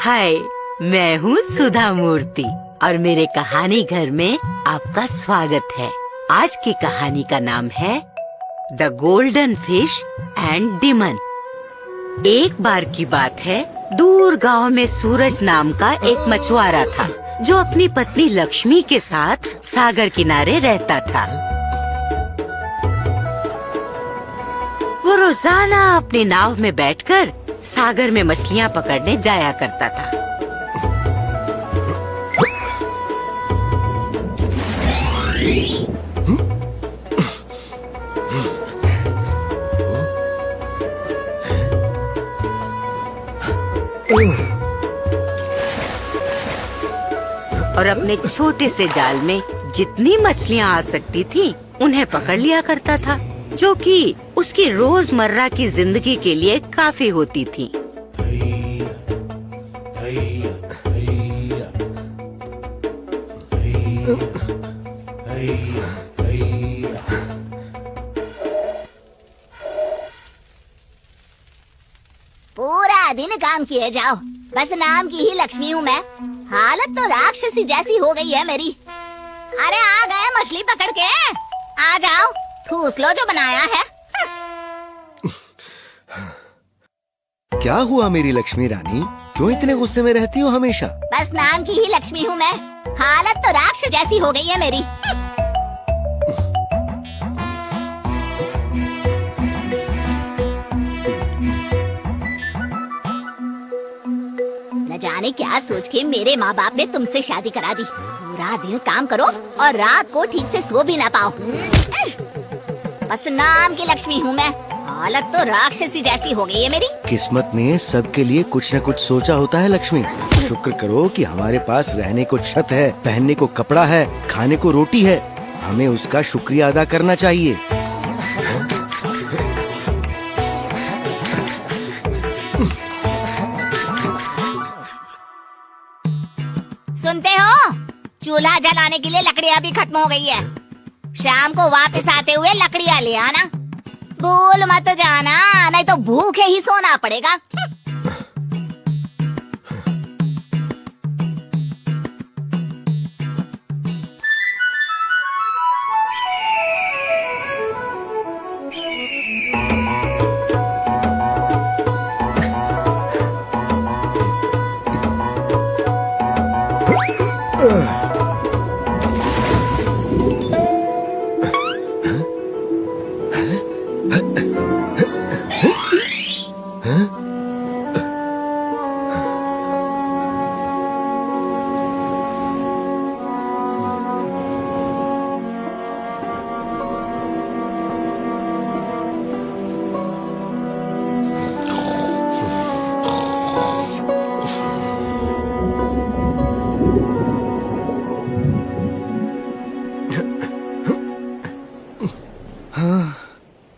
हाय, मैं हूँ सुधा मूर्ति और मेरे कहानी घर में आपका स्वागत है। आज की कहानी का नाम है the golden fish and demon. एक बार की बात है, दूर गांव में सूरज नाम का एक मछुआरा था जो अपनी पत्नी लक्ष्मी के साथ सागर किनारे रहता था। वो रोजाना अपनी नाव में बैठकर सागर में मछलियाँ पकड़ने जाया करता था। और अपने छोटे से जाल में जितनी मछलियाँ आ सकती थी उन्हें पकड़ लिया करता था, जो कि उसकी रोजमर्रा की जिंदगी के लिए काफी होती थी। पूरा दिन काम किए जाओ, बस नाम की ही लक्ष्मी हूँ मैं। हालत तो राक्षसी जैसी हो गई है मेरी। अरे आ गए मछली पकड़ के, आ जाओ, ठूस लो जो बनाया है। क्या हुआ मेरी लक्ष्मी रानी, क्यों इतने गुस्से में रहती हो हमेशा? बस नाम की ही लक्ष्मी हूँ मैं, हालत तो राक्षस जैसी हो गई है मेरी। न जाने क्या सोच के मेरे माँ बाप ने तुमसे शादी करा दी। पूरा दिन काम करो और रात को ठीक से सो भी ना पाओ। बस नाम की लक्ष्मी हूँ मैं, हालत तो राक्षसी जैसी हो गई है मेरी। किस्मत ने सबके लिए कुछ न कुछ सोचा होता है लक्ष्मी। शुक्र करो कि हमारे पास रहने को छत है, पहनने को कपड़ा है, खाने को रोटी है। हमें उसका शुक्रिया अदा करना चाहिए। सुनते हो, चूल्हा जलाने के लिए लकड़ियाँ भी खत्म हो गई है। शाम को वापस आते हुए लकड़ियाँ ले आना, भूल मत जाना, नहीं तो भूखे ही सोना पड़ेगा।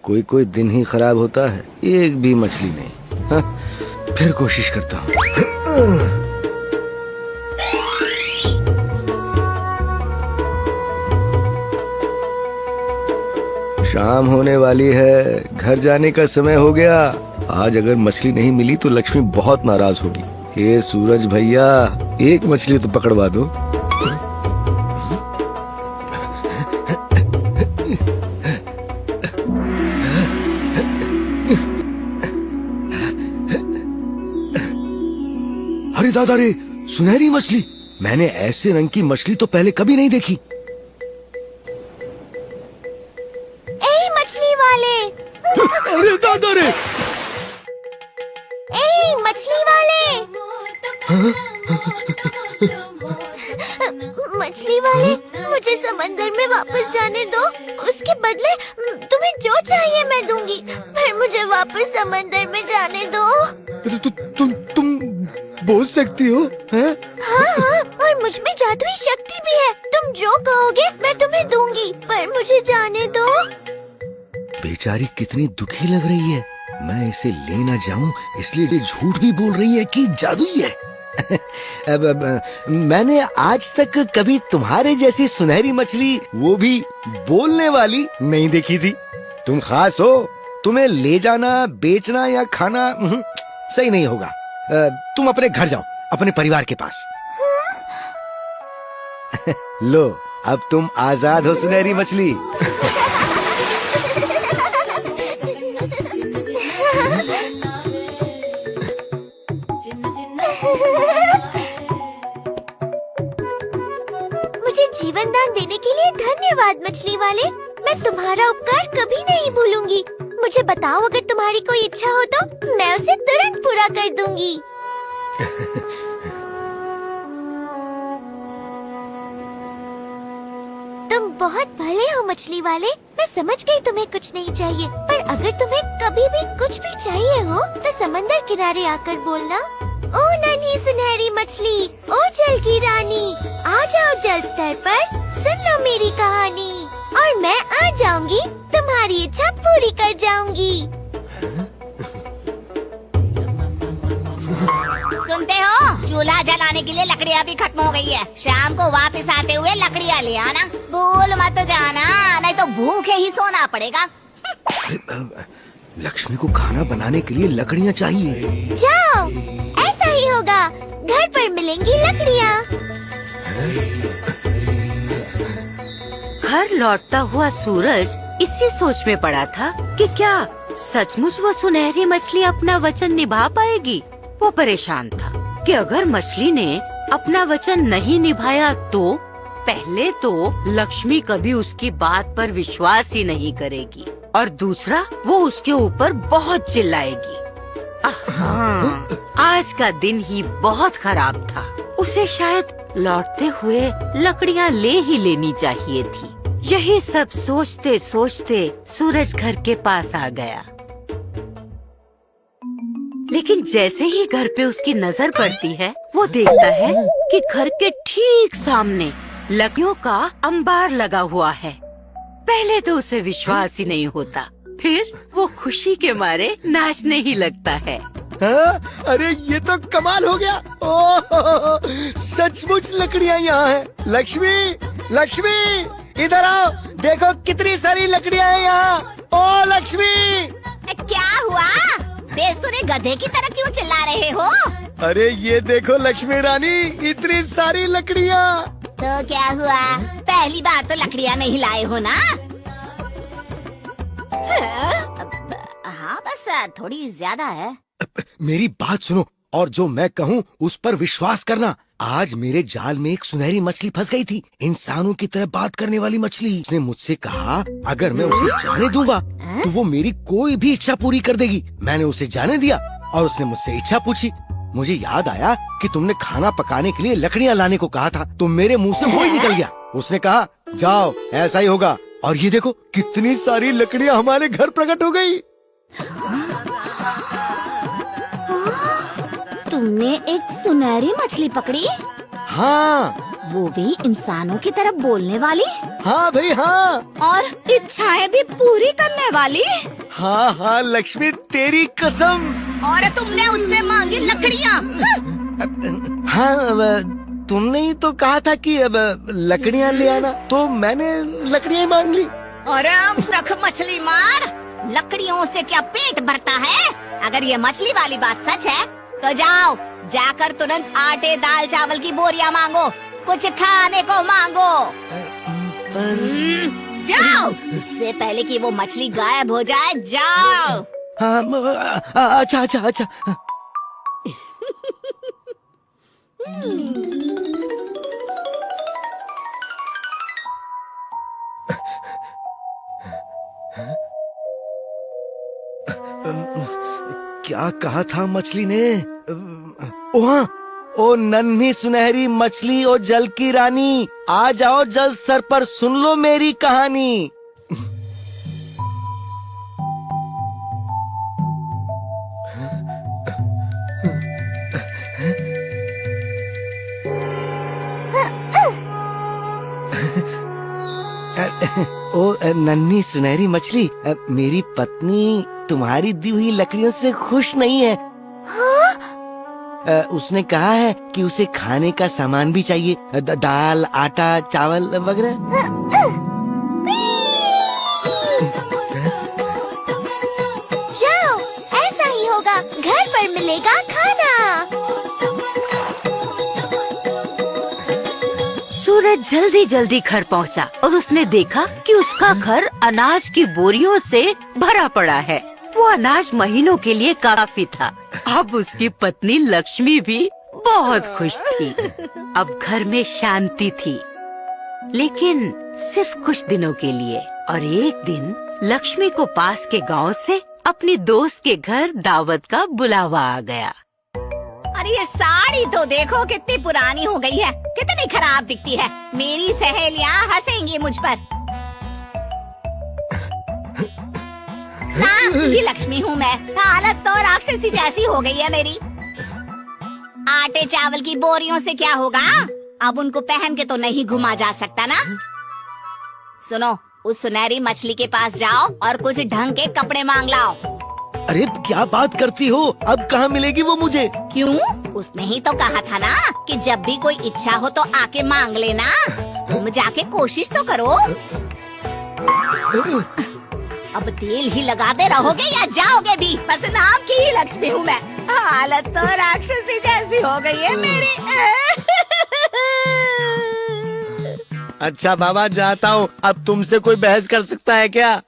कोई कोई दिन ही खराब होता है, एक भी मछली नहीं। हाँ, फिर कोशिश करता हूँ। शाम होने वाली है, घर जाने का समय हो गया। आज अगर मछली नहीं मिली तो लक्ष्मी बहुत नाराज होगी। हे सूरज भैया, एक मछली तो पकड़वा दो। अरे दादा रे, सुनहरी मछली! मैंने ऐसे रंग की मछली तो पहले कभी नहीं देखी। ए मछली वाले! अरे दादा रे! ए मछली वाले! मछली वाले, मुझे समंदर में वापस जाने दो। उसके बदले तुम्हें जो चाहिए मैं दूंगी, पर मुझे वापस समंदर में जाने दो। तुम बोल सकती हो, हैं? हाँ हाँ, और मुझ में जादुई शक्ति भी है। तुम जो कहोगे मैं तुम्हें दूंगी, पर मुझे जाने दो। बेचारी कितनी दुखी लग रही है। मैं इसे ले ना जाऊं इसलिए झूठ भी बोल रही है कि जादुई है। मैंने आज तक कभी तुम्हारे जैसी सुनहरी मछली, वो भी बोलने वाली, नहीं देखी थी। तुम खास हो, तुम्हें ले जाना, बेचना या खाना सही नहीं होगा। तुम अपने घर जाओ, अपने परिवार के पास। लो, अब तुम आजाद हो सुनहरी मछली। मुझे जीवन दान देने के लिए धन्यवाद मछली वाले। मैं तुम्हारा उपकार कभी नहीं भूलूंगी। मुझे बताओ, अगर तुम्हारी कोई इच्छा हो तो मैं उसे तुरंत पूरा कर दूंगी। तुम बहुत भले हो मछली वाले। मैं समझ गई तुम्हें कुछ नहीं चाहिए, पर अगर तुम्हें कभी भी कुछ भी चाहिए हो तो समंदर किनारे आकर बोलना। ओ नन्ही सुनहरी मछली, ओ जल की रानी, आ जाओ जल स्तर पर, सुन लो मेरी कहानी, और मैं आ जाऊंगी, तुम्हारी इच्छा पूरी कर जाऊंगी। सुनते हो? चूल्हा जलाने के लिए लकड़ियाँ भी खत्म हो गई है। शाम को वापस आते हुए लकड़ियाँ ले आना। भूल मत जाना, नहीं तो भूखे ही सोना पड़ेगा। लक्ष्मी को खाना बनाने के लिए लकड़ियाँ चाहिए। जाओ, ऐसा ही होगा। घर पर मिलेंगी लकड़ियाँ। घर लौटता हुआ सूरज इसी सोच में पड़ा था कि क्या सचमुच वो सुनहरी मछली अपना वचन निभा पाएगी। वो परेशान था कि अगर मछली ने अपना वचन नहीं निभाया तो पहले तो लक्ष्मी कभी उसकी बात पर विश्वास ही नहीं करेगी, और दूसरा वो उसके ऊपर बहुत चिल्लाएगी। हाँ, आज का दिन ही बहुत खराब था। उसे शायद लौटते हुए लकड़ियाँ ले ही लेनी चाहिए थी। यही सब सोचते सोचते सूरज घर के पास आ गया। लेकिन जैसे ही घर पे उसकी नजर पड़ती है, वो देखता है कि घर के ठीक सामने लकड़ियों का अंबार लगा हुआ है। पहले तो उसे विश्वास ही नहीं होता, फिर वो खुशी के मारे नाचने ही लगता है। हाँ? अरे ये तो कमाल हो गया। ओह, सचमुच लकड़ियाँ यहाँ हैं। लक्ष्मी, लक्ष्मी, इधर आओ, देखो कितनी सारी लकड़ियाँ हैं यहाँ। ओ लक्ष्मी! क्या हुआ? बेसुरे गधे की तरह क्यों चिल्ला रहे हो? अरे ये देखो लक्ष्मी रानी, इतनी सारी लकड़ियाँ। तो क्या हुआ? पहली बार तो लकड़ियाँ नहीं लाए हो ना? हाँ, बस थोड़ी ज्यादा है। मेरी बात सुनो और जो मैं कहूँ उस पर विश्वास करना। आज मेरे जाल में एक सुनहरी मछली फंस गई थी, इंसानों की तरह बात करने वाली मछली। उसने मुझसे कहा अगर मैं उसे जाने दूंगा तो वो मेरी कोई भी इच्छा पूरी कर देगी। मैंने उसे जाने दिया और उसने मुझसे इच्छा पूछी। मुझे याद आया कि तुमने खाना पकाने के लिए लकड़ियाँ लाने को कहा था, तो मेरे मुंह से वो ही निकल गया। उसने कहा जाओ, ऐसा ही होगा। और ये देखो कितनी सारी लकड़ियाँ हमारे घर प्रकट हो गई। तुमने एक सुनहरी मछली पकड़ी? हाँ। वो भी इंसानों की तरह बोलने वाली? हाँ भाई हाँ। और इच्छाएं भी पूरी करने वाली? हाँ हाँ लक्ष्मी, तेरी कसम। और तुमने उससे मांगी लकड़ियाँ? हाँ, तुमने ही तो कहा था कि अब लकड़ियाँ ले आना, तो मैंने लकड़ियाँ मांग ली। अरे मूर्ख मछली मार, लकड़ियों से क्या पेट भरता है? अगर ये मछली वाली बात सच है तो जाओ, जाकर तुरंत आटे दाल चावल की बोरियां मांगो, कुछ खाने को मांगो। जाओ, इससे पहले कि वो मछली गायब हो जाए, जाओ। अच्छा अच्छा अच्छा। क्या कहा था मछली ने? ओ हाँ, ओ नन्ही सुनहरी मछली, ओ जल की रानी, आ जाओ जल स्तर पर, सुन लो मेरी कहानी। ओ नन्ही सुनहरी मछली, मेरी पत्नी तुम्हारी दी हुई लकड़ियों से खुश नहीं है। हाँ? उसने कहा है कि उसे खाने का सामान भी चाहिए, दाल आटा चावल वगैरह। जाओ, ऐसा ही होगा। घर पर मिलेगा खाना। वह जल्दी जल्दी घर पहुंचा और उसने देखा कि उसका घर अनाज की बोरियों से भरा पड़ा है। वो अनाज महीनों के लिए काफी था। अब उसकी पत्नी लक्ष्मी भी बहुत खुश थी। अब घर में शांति थी, लेकिन सिर्फ कुछ दिनों के लिए। और एक दिन लक्ष्मी को पास के गांव से अपनी दोस्त के घर दावत का बुलावा आ गया। अरे ये साड़ी तो देखो कितनी पुरानी हो गई है, कितनी खराब दिखती है। मेरी सहेलियां हंसेंगी मुझ पर। नाम की लक्ष्मी हूँ मैं, हालत तो राक्षसी जैसी हो गई है मेरी। आटे चावल की बोरियों से क्या होगा? अब उनको पहन के तो नहीं घुमा जा सकता ना। सुनो, उस सुनहरी मछली के पास जाओ और कुछ ढंग के कपड़े मांग लाओ। अरे क्या बात करती हो, अब कहाँ मिलेगी वो मुझे? क्यों? उसने ही तो कहा था ना कि जब भी कोई इच्छा हो तो आके मांग लेना। तुम जाके कोशिश तो करो। अब तेल ही लगाते रहोगे या जाओगे भी? बस नाम की ही लक्ष्मी हूँ मैं, हालत तो राक्षसी जैसी हो गई है मेरी। अच्छा बाबा, जाता हूँ। अब तुमसे कोई बहस कर सकता है क्या?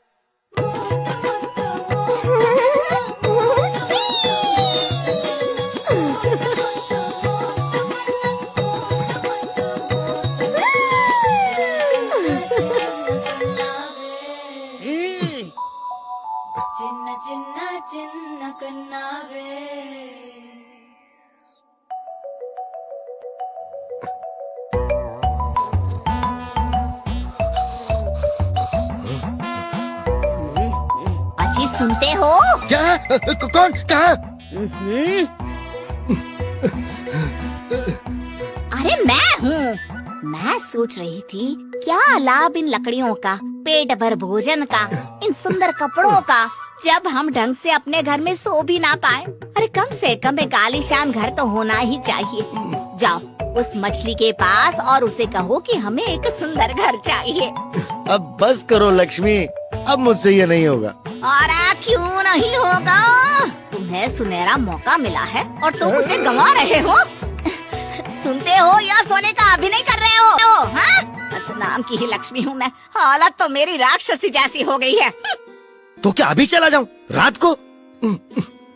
చిన్న చిన్న చిన్న కన్నావే अजी सुनते हो? क्या? कौन? कहाँ? अरे मैं हूँ। मैं सोच रही थी क्या लाभ इन लकड़ियों का, पेट भर भोजन का, इन सुंदर कपड़ों का, जब हम ढंग से अपने घर में सो भी ना पाए। अरे कम से कम एक आलीशान घर तो होना ही चाहिए। जाओ उस मछली के पास और उसे कहो कि हमें एक सुंदर घर चाहिए। अब बस करो लक्ष्मी, अब मुझसे ये नहीं होगा। अरे क्यों नहीं होगा? तुम्हें सुनहरा मौका मिला है और तुम उसे गंवा रहे हो। सुनते हो या सोने का अभिनय कर रहे हो? हाँ? बस नाम की ही लक्ष्मी हूँ मैं, हालत तो मेरी राक्षसी जैसी हो गई है। तो क्या अभी चला जाऊं रात को?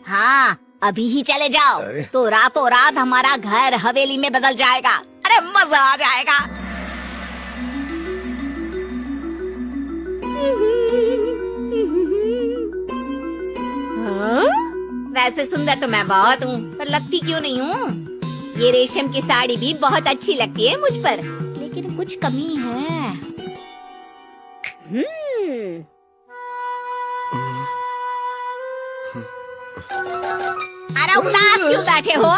हाँ, अभी ही चले जाओ तो रातों रात हमारा घर हवेली में बदल जाएगा। अरे मजा आ जाएगा। वैसे सुंदर तो मैं बहुत हूँ, पर लगती क्यों नहीं हूँ? ये रेशम की साड़ी भी बहुत अच्छी लगती है मुझ पर, लेकिन कुछ कमी है। अरे उदास क्यों बैठे हो?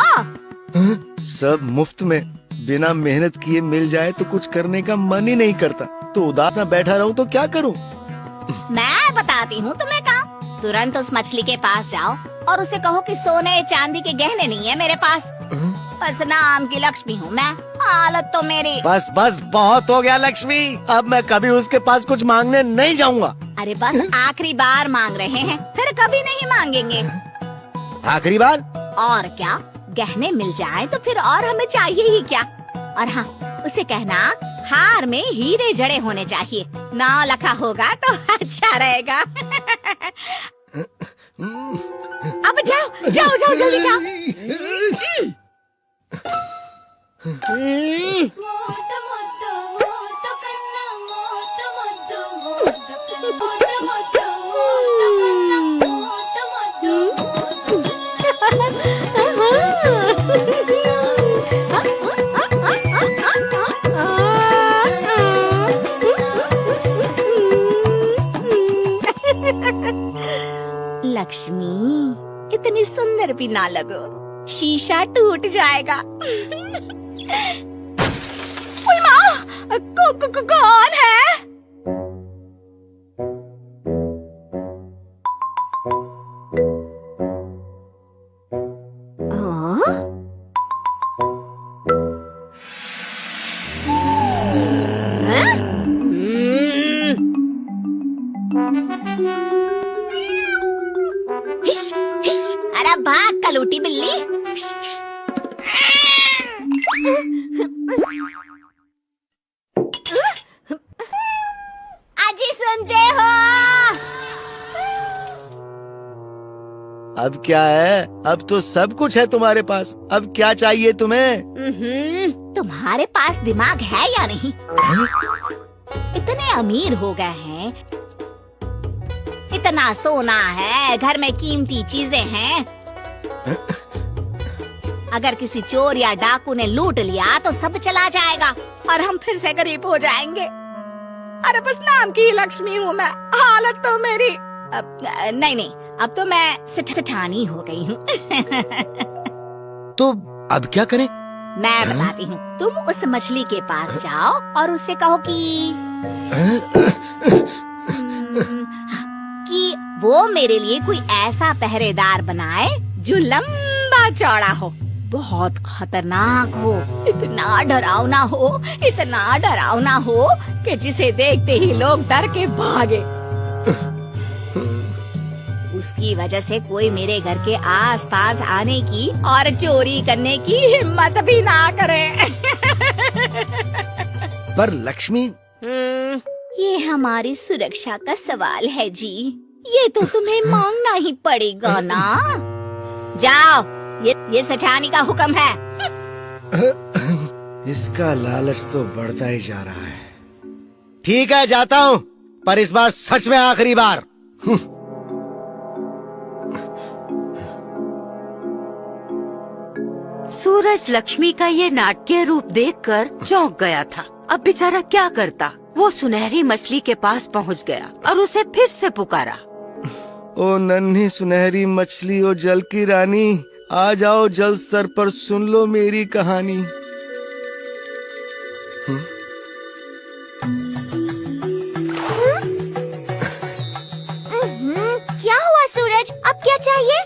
सब मुफ्त में बिना मेहनत किए मिल जाए तो कुछ करने का मन ही नहीं करता। तो उदास ना बैठा रहूं तो क्या करूं? मैं बताती हूँ तुम्हें काम। तुरंत उस मछली के पास जाओ और उसे कहो कि सोने चांदी के गहने नहीं है मेरे पास। बस नाम की लक्ष्मी हूँ मैं, हालत तो मेरी। बस बस बहुत हो गया लक्ष्मी, अब मैं कभी उसके पास कुछ मांगने नहीं जाऊंगा। अरे बस आखिरी बार मांग रहे हैं, फिर कभी नहीं मांगेंगे। आखिरी बार? और क्या, गहने मिल जाए तो फिर और हमें चाहिए ही क्या। और हाँ, उसे कहना हार में हीरे जड़े होने चाहिए, नाम लिखा होगा तो अच्छा रहेगा। अब जाओ जाओ जाओ, जल्दी जाओ। మోత మొత్త మోత కన్న మోత మొత్త మోత కన్న మోత మొత్త మోత కన్న మోత మొత్త लक्ष्मी, इतनी सुंदर भी ना लगो, शीशा टूट जाएगा। ओए माँ, कौन है? अरे भाग कलूटी बिल्ली। सुनते हो? अब क्या है? अब तो सब कुछ है तुम्हारे पास। अब क्या चाहिए तुम्हें? तुम्हारे पास दिमाग है या नहीं? इतने अमीर हो गए हैं, इतना सोना है, घर में कीमती चीजें हैं। अगर किसी चोर या डाकू ने लूट लिया तो सब चला जाएगा और हम फिर से गरीब हो जाएंगे। अरे बस नाम की लक्ष्मी हूँ मैं, हालत तो मेरी नहीं, अब तो मैं सेठानी हो गई हूँ। तो अब क्या करें? मैं बताती हूँ, तुम उस मछली के पास जाओ और उससे कहो कि वो मेरे लिए कोई ऐसा पहरेदार बनाए जो लंबा चौड़ा हो, बहुत खतरनाक हो, इतना डरावना हो कि जिसे देखते ही लोग डर के भागे। उसकी वजह से कोई मेरे घर के आसपास आने की और चोरी करने की हिम्मत भी ना करे। पर लक्ष्मी, ये हमारी सुरक्षा का सवाल है जी, ये तो तुम्हें मांगना ही पड़ेगा ना। जाओ, ये सेठानी का हुक्म है। इसका लालच तो बढ़ता ही जा रहा है। ठीक है, जाता हूँ, पर इस बार सच में आखिरी बार। सूरज लक्ष्मी का ये नाटकीय रूप देखकर चौंक गया था। अब बेचारा क्या करता? वो सुनहरी मछली के पास पहुंच गया और उसे फिर से पुकारा। ओ नन्ही सुनहरी मछली, ओ जल की रानी, आ जाओ जल स्तर पर, सुन लो मेरी कहानी। क्या हुआ सूरज? अब क्या चाहिए?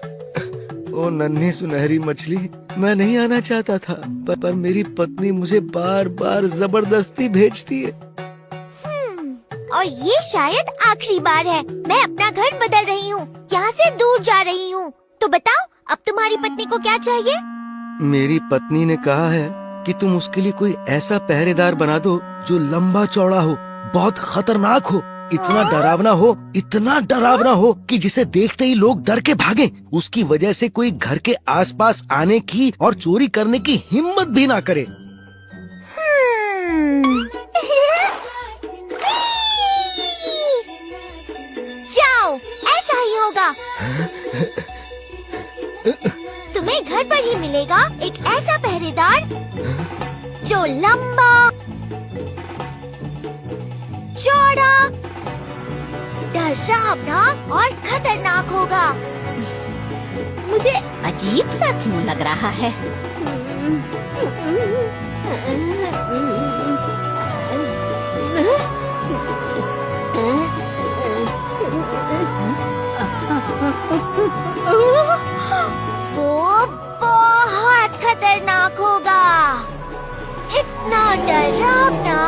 ओ नन्ही सुनहरी मछली, मैं नहीं आना चाहता था, पर मेरी पत्नी मुझे बार बार जबरदस्ती भेजती है। और ये शायद आखिरी बार है। मैं अपना घर बदल रही हूँ, यहाँ से दूर जा रही हूँ। तो बताओ, अब तुम्हारी पत्नी को क्या चाहिए? मेरी पत्नी ने कहा है कि तुम उसके लिए कोई ऐसा पहरेदार बना दो जो लंबा चौड़ा हो, बहुत खतरनाक हो, इतना डरावना हो कि जिसे देखते ही लोग डर के भागें। उसकी वजह से कोई घर के आसपास आने की और चोरी करने की हिम्मत भी ना करे। जाओ, ऐसा ही होगा। तुम्हें घर पर ही मिलेगा एक ऐसा पहरेदार जो लंबा, चौड़ा, डरावना और खतरनाक होगा। मुझे अजीब सा क्यों लग रहा है? वो बहुत खतरनाक होगा। इतना डरावना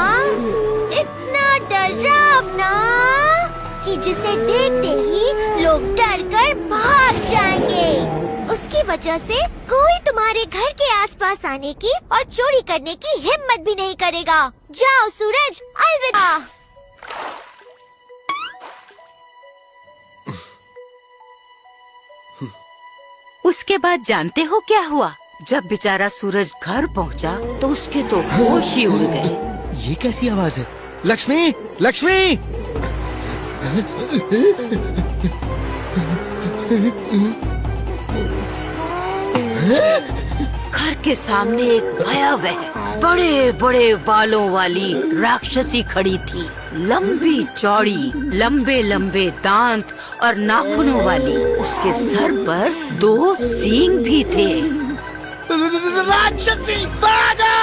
कि जिसे देखते ही लोग डर कर भाग जाएंगे। उसकी वजह से कोई तुम्हारे घर के आसपास आने की और चोरी करने की हिम्मत भी नहीं करेगा। जाओ सूरज, अलविदा। उसके बाद जानते हो क्या हुआ? जब बेचारा सूरज घर पहुंचा तो उसके तो होश ही उड़ गए। ये कैसी आवाज है? लक्ष्मी, लक्ष्मी! घर के सामने एक भयावह बड़े बड़े बालों वाली राक्षसी खड़ी थी, लंबी चौड़ी, लंबे लंबे दांत और नाखूनों वाली। उसके सर पर 2 सींग भी थे। राक्षसी, भागो!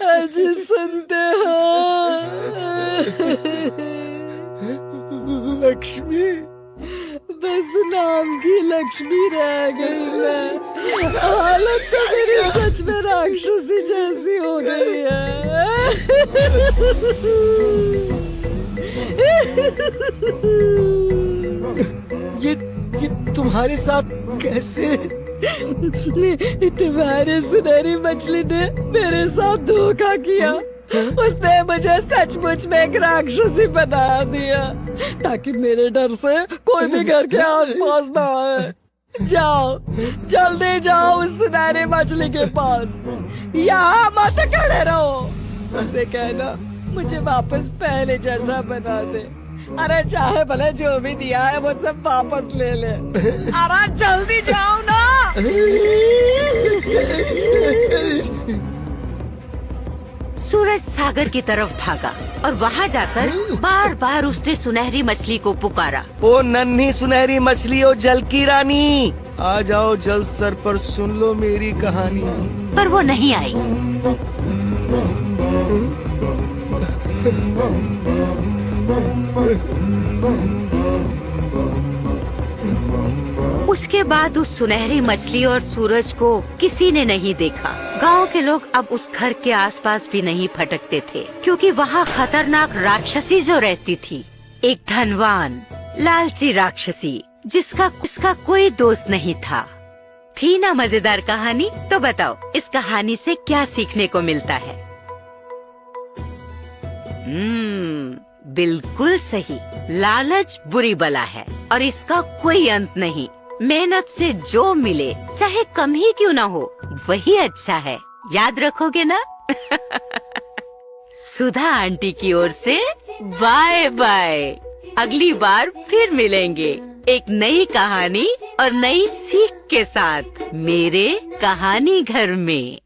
आज सुनते हो? लक्ष्मी, बस नाम की लक्ष्मी रह गई मैं। हालत तो मेरी सच में राक्षसी जैसी हो गई है। ये तुम्हारे साथ कैसे? तुम्हारे सुनहरी मछली ने मेरे साथ धोखा किया। उसने मुझे सचमुच में एक राक्षसी बना दिया ताकि मेरे डर से कोई भी घर के आसपास ना आए। जाओ, जल्दी जाओ उस सुनहरी मछली के पास, यहाँ मत खड़े रहो। उसे कहना मुझे वापस पहले जैसा बना दे। अरे चाहे भले जो भी दिया है वो सब वापस ले ले। अरे जल्दी जाओ ना। सूरज सागर की तरफ भागा और वहाँ जाकर बार बार उसने सुनहरी मछली को पुकारा। ओ नन्ही सुनहरी मछली, ओ जल की रानी, आ जाओ जल स्तर पर, सुन लो मेरी कहानी। पर वो नहीं आई। उसके बाद उस सुनहरी मछली और सूरज को किसी ने नहीं देखा। गांव के लोग अब उस घर के आसपास भी नहीं फटकते थे क्योंकि वहाँ खतरनाक राक्षसी जो रहती थी, एक धनवान लालची राक्षसी जिसका कोई दोस्त नहीं था। थी ना मजेदार कहानी? तो बताओ इस कहानी से क्या सीखने को मिलता है? बिल्कुल सही, लालच बुरी बला है और इसका कोई अंत नहीं। मेहनत से जो मिले चाहे कम ही क्यों ना हो वही अच्छा है। याद रखोगे ना? सुधा आंटी की ओर से बाय बाय। अगली बार फिर मिलेंगे एक नई कहानी और नई सीख के साथ मेरे कहानी घर में।